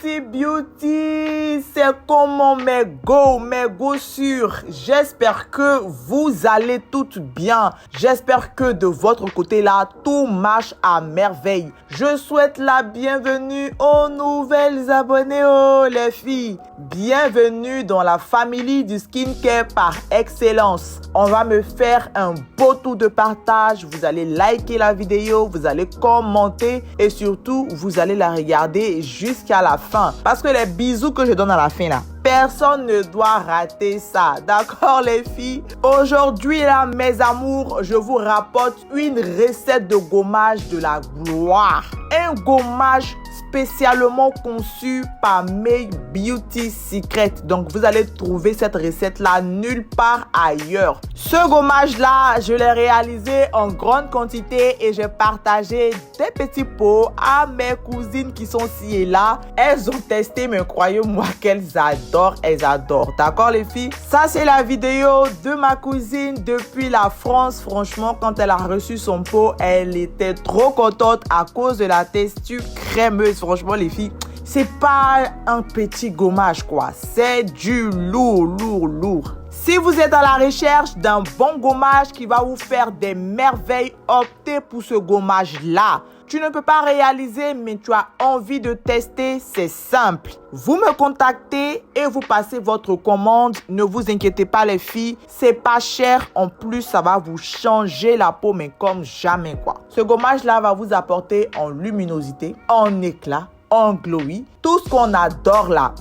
Beauty, c'est comment mes go sûrs. J'espère que vous allez toutes bien. J'espère que de votre côté là, tout marche à merveille. Je souhaite la bienvenue aux nouvelles abonnés, les filles. Bienvenue dans la famille du skincare par excellence. On va me faire un beau tour de partage. Vous allez liker la vidéo, vous allez commenter et surtout, vous allez la regarder jusqu'à la fin. Parce que les bisous que je donne à la fin là, personne ne doit rater ça. D'accord les filles? Aujourd'hui là, mes amours, je vous rapporte une recette de gommage de la gloire. Un gommage spécialement conçu par May Beauty Secret. Donc, vous allez trouver cette recette-là nulle part ailleurs. Ce gommage-là, je l'ai réalisé en grande quantité et j'ai partagé des petits pots à mes cousines qui sont ci et là. Elles ont testé, mais croyez-moi qu'elles adorent, elles adorent. D'accord, les filles? Ça, c'est la vidéo de ma cousine depuis la France. Franchement, quand elle a reçu son pot, elle était trop contente à cause de la texture crémeuse. Franchement, les filles, c'est pas un petit gommage, quoi. C'est du lourd. Si vous êtes à la recherche d'un bon gommage qui va vous faire des merveilles, optez pour ce gommage-là. Tu ne peux pas réaliser, mais tu as envie de tester, c'est simple. Vous me contactez et vous passez votre commande. Ne vous inquiétez pas les filles, c'est pas cher. En plus, ça va vous changer la peau, mais comme jamais quoi. Ce gommage-là va vous apporter en luminosité, en éclat, en glowy. Tout ce qu'on adore là,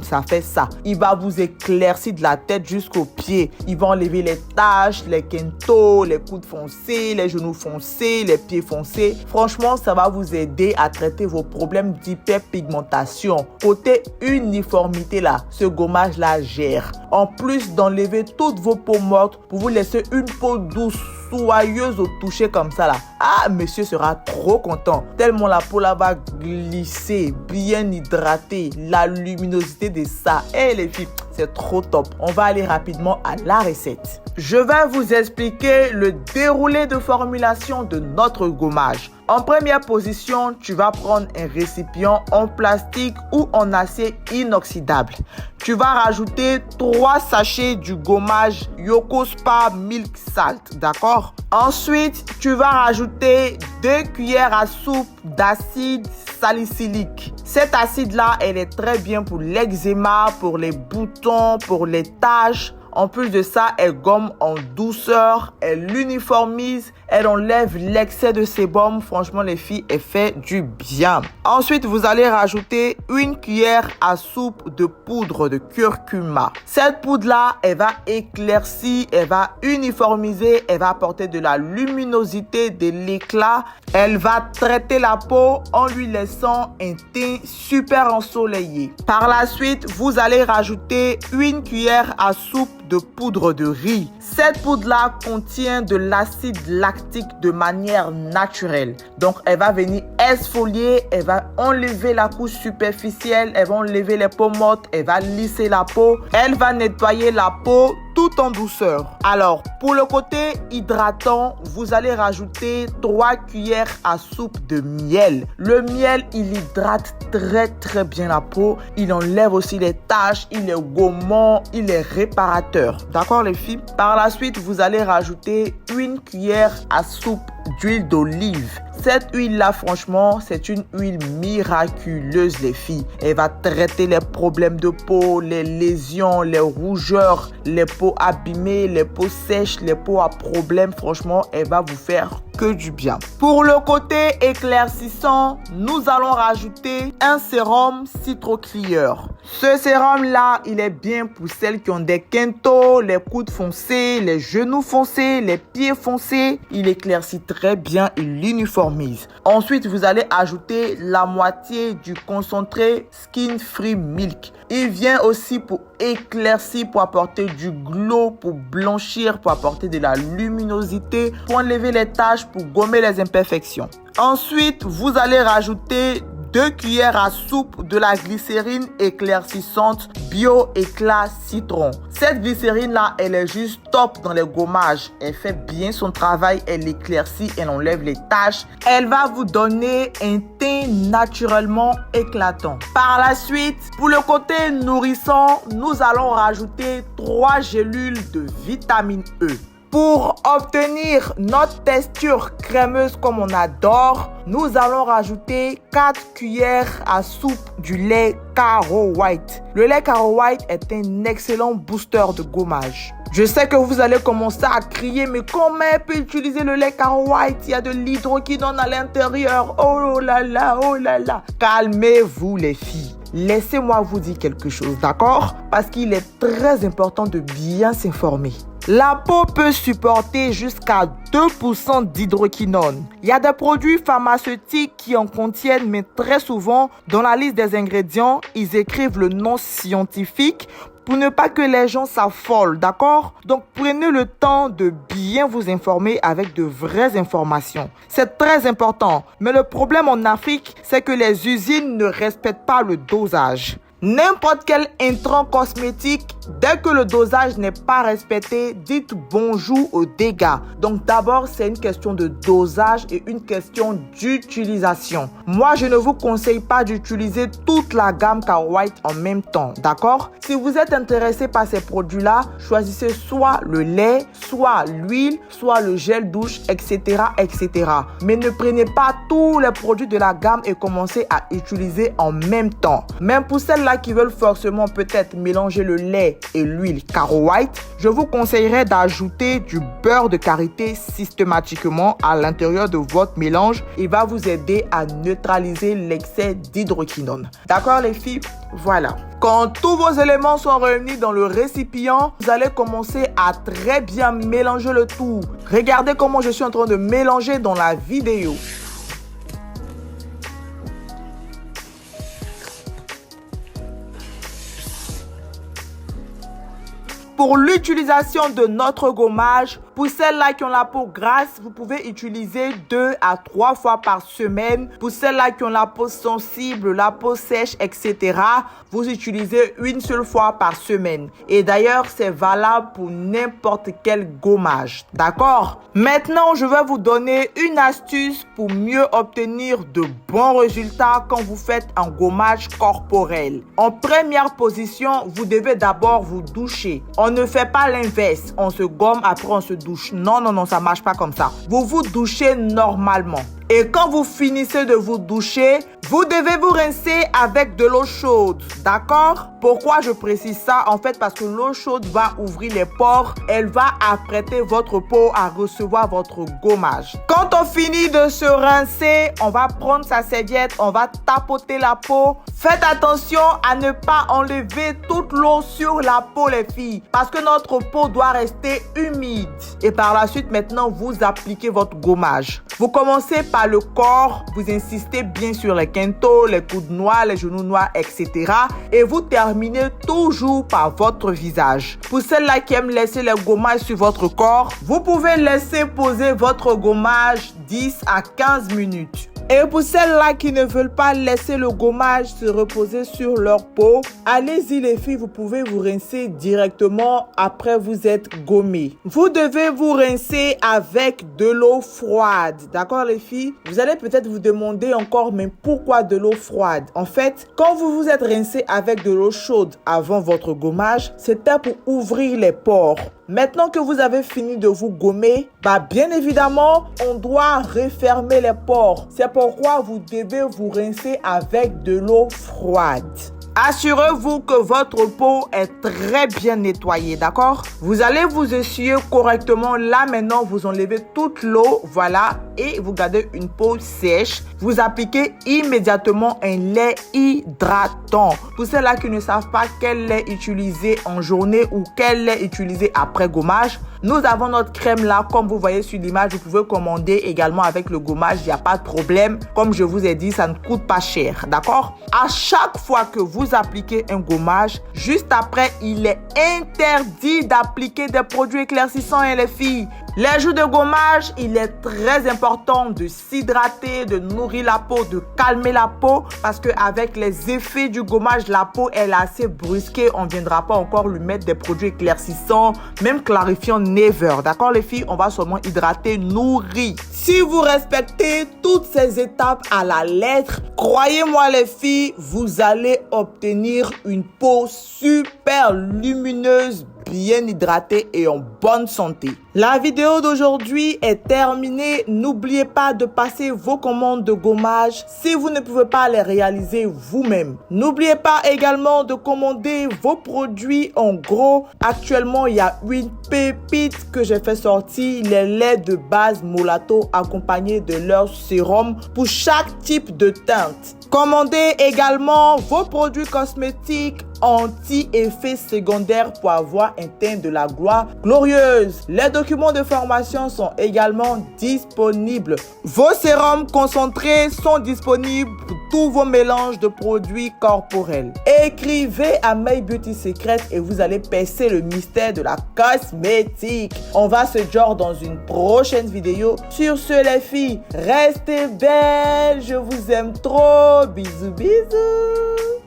ça fait ça. Il va vous éclaircir de la tête jusqu'aux pieds. Il va enlever les taches, les kentos, les coudes foncés, les genoux foncés, les pieds foncés. Franchement, ça va vous aider à traiter vos problèmes d'hyperpigmentation. Côté uniformité là, ce gommage là gère. En plus d'enlever toutes vos peaux mortes pour vous laisser une peau douce, soyeuse au toucher comme ça là. Ah, monsieur sera trop content. Tellement la peau là va glisser, bien hydratée, la luminosité de ça. Et les filles, c'est trop top. On va aller rapidement à la recette. Je vais vous expliquer le déroulé de formulation de notre gommage. En première position, tu vas prendre un récipient en plastique ou en acier inoxydable. Tu vas rajouter 3 sachets du gommage Yokospa Milk Salt, d'accord? Ensuite, tu vas rajouter 2 cuillères à soupe d'acide salicylique. Cet acide-là, elle est très bien pour l'eczéma, pour les boutons, pour les taches. En plus de ça, elle gomme en douceur, elle uniformise, elle enlève l'excès de sébum. Franchement, les filles, elle fait du bien. Ensuite, vous allez rajouter 1 cuillère à soupe de poudre de curcuma. Cette poudre-là, elle va éclaircir, elle va uniformiser, elle va apporter de la luminosité, de l'éclat. Elle va traiter la peau en lui laissant un teint super ensoleillé. Par la suite, vous allez rajouter 1 cuillère à soupe de poudre de riz. Cette poudre-là contient de l'acide lactique de manière naturelle. Donc, elle va venir exfolier, elle va enlever la couche superficielle, elle va enlever les peaux mortes, elle va lisser la peau, elle va nettoyer la peau tout en douceur. Alors, pour le côté hydratant, vous allez rajouter 3 cuillères à soupe de miel. Le miel, il hydrate très bien la peau. Il enlève aussi les taches, il est gommant, il est réparateur. D'accord les filles? Par la suite, vous allez rajouter 1 cuillère à soupe d'huile d'olive. Cette huile-là, franchement, c'est une huile miraculeuse, les filles. Elle va traiter les problèmes de peau, les lésions, les rougeurs, les peaux abîmées, les peaux sèches, les peaux à problème. Franchement, elle va vous faire que du bien. Pour le côté éclaircissant, nous allons rajouter un sérum Citro-Clear. Ce sérum-là, il est bien pour celles qui ont des kentos, les coudes foncés, les genoux foncés, les pieds foncés. Il éclaircit très bien, il uniformise. Ensuite, vous allez ajouter la moitié du concentré Skin Free Milk. Il vient aussi pour éclaircir, pour apporter du glow, pour blanchir, pour apporter de la luminosité, pour enlever les taches, pour gommer les imperfections. Ensuite, vous allez rajouter 2 cuillères à soupe de la glycérine éclaircissante Bio Éclat Citron. Cette glycérine-là, elle est juste top dans les gommages. Elle fait bien son travail, elle éclaircit, elle enlève les taches. Elle va vous donner un teint naturellement éclatant. Par la suite, pour le côté nourrissant, nous allons rajouter 3 gélules de vitamine E. Pour obtenir notre texture crémeuse comme on adore, nous allons rajouter 4 cuillères à soupe du lait Caro White. Le lait Caro White est un excellent booster de gommage. Je sais que vous allez commencer à crier, mais comment elle peut utiliser le lait Caro White? Il y a de l'hydroquinone à l'intérieur. Oh là là, oh là là. Calmez-vous les filles. Laissez-moi vous dire quelque chose, d'accord? Parce qu'il est très important de bien s'informer. La peau peut supporter jusqu'à 2% d'hydroquinone. Il y a des produits pharmaceutiques qui en contiennent, mais très souvent, dans la liste des ingrédients, ils écrivent le nom scientifique pour ne pas que les gens s'affolent, d'accord? Donc, prenez le temps de bien vous informer avec de vraies informations. C'est très important. Mais le problème en Afrique, c'est que les usines ne respectent pas le dosage. N'importe quel intrant cosmétique, dès que le dosage n'est pas respecté, dites bonjour aux dégâts. Donc d'abord, c'est une question de dosage et une question d'utilisation. Moi, je ne vous conseille pas d'utiliser toute la gamme Caro White en même temps, d'accord? Si vous êtes intéressé par ces produits-là, choisissez soit le lait, soit l'huile, soit le gel douche, etc., etc. Mais ne prenez pas tous les produits de la gamme et commencez à utiliser en même temps. Même pour celles-là qui veulent forcément peut-être mélanger le lait et l'huile Caro White, je vous conseillerais d'ajouter du beurre de karité systématiquement à l'intérieur de votre mélange. Il va vous aider à neutraliser l'excès d'hydroquinone. D'accord les filles? Voilà. Quand tous vos éléments sont réunis dans le récipient, vous allez commencer à très bien mélanger le tout. Regardez comment je suis en train de mélanger dans la vidéo. Pour l'utilisation de notre gommage, pour celles-là qui ont la peau grasse, vous pouvez utiliser 2 à 3 fois par semaine. Pour celles-là qui ont la peau sensible, la peau sèche, etc., vous utilisez une seule fois par semaine. Et d'ailleurs, c'est valable pour n'importe quel gommage. D'accord? Maintenant, je vais vous donner une astuce pour mieux obtenir de bons résultats quand vous faites un gommage corporel. En première position, vous devez d'abord vous doucher. On ne fait pas l'inverse. On se gomme, après on se douche. Non, non, non, ça marche pas comme ça. Vous vous douchez normalement. Et quand vous finissez de vous doucher, vous devez vous rincer avec de l'eau chaude, d'accord? Pourquoi je précise ça? En fait, parce que l'eau chaude va ouvrir les pores. Elle va apprêter votre peau à recevoir votre gommage. Quand on finit de se rincer, on va prendre sa serviette, on va tapoter la peau. Faites attention à ne pas enlever toute l'eau sur la peau, les filles, parce que notre peau doit rester humide. Et par la suite, maintenant, vous appliquez votre gommage. Vous commencez par le corps, vous insistez bien sur les quintaux, les coudes noirs, les genoux noirs, etc. Et vous terminez toujours par votre visage. Pour celles-là qui aiment laisser les gommages sur votre corps, vous pouvez laisser poser votre gommage 10 à 15 minutes. Et pour celles-là qui ne veulent pas laisser le gommage se reposer sur leur peau, allez-y les filles, vous pouvez vous rincer directement après vous être gommé. Vous devez vous rincer avec de l'eau froide, d'accord les filles? Vous allez peut-être vous demander encore, mais pourquoi de l'eau froide? En fait, quand vous vous êtes rincé avec de l'eau chaude avant votre gommage, c'était pour ouvrir les pores. Maintenant que vous avez fini de vous gommer, bien évidemment, on doit refermer les pores. C'est pourquoi vous devez vous rincer avec de l'eau froide. Assurez-vous que votre peau est très bien nettoyée, d'accord? Vous allez vous essuyer correctement. Là, maintenant, vous enlevez toute l'eau, voilà, et vous gardez une peau sèche. Vous appliquez immédiatement un lait hydratant. Pour ceux-là qui ne savent pas quel lait utiliser en journée ou quel lait utiliser après gommage, nous avons notre crème là, comme vous voyez sur l'image. Vous pouvez commander également avec le gommage, il n'y a pas de problème. Comme je vous ai dit, ça ne coûte pas cher, d'accord? À chaque fois que vous appliquez un gommage, juste après, il est interdit d'appliquer des produits éclaircissants, les filles. Les jours de gommage, il est très important de s'hydrater, de nourrir la peau, de calmer la peau parce qu'avec les effets du gommage, la peau elle est assez brusquée. On ne viendra pas encore lui mettre des produits éclaircissants, même clarifiants, never. D'accord les filles, on va seulement hydrater, nourrir. Si vous respectez toutes ces étapes à la lettre, croyez-moi les filles, vous allez obtenir une peau super lumineuse, bien hydratée et en bonne santé. La vidéo d'aujourd'hui est terminée. N'oubliez pas de passer vos commandes de gommage si vous ne pouvez pas les réaliser vous-même. N'oubliez pas également de commander vos produits en gros. Actuellement, il y a une pépite que j'ai fait sortir, les laits de base Molato accompagnés de leur sérum pour chaque type de teinte. Commandez également vos produits cosmétiques anti-effets secondaires pour avoir un teint de la gloire glorieuse. Les documents de formation sont également disponibles. Vos sérums concentrés sont disponibles pour tous vos mélanges de produits corporels. Écrivez à My Beauty Secret et vous allez percer le mystère de la cosmétique. On va se dire dans une prochaine vidéo. Sur ce les filles, restez belles, je vous aime trop. Bisous bisous.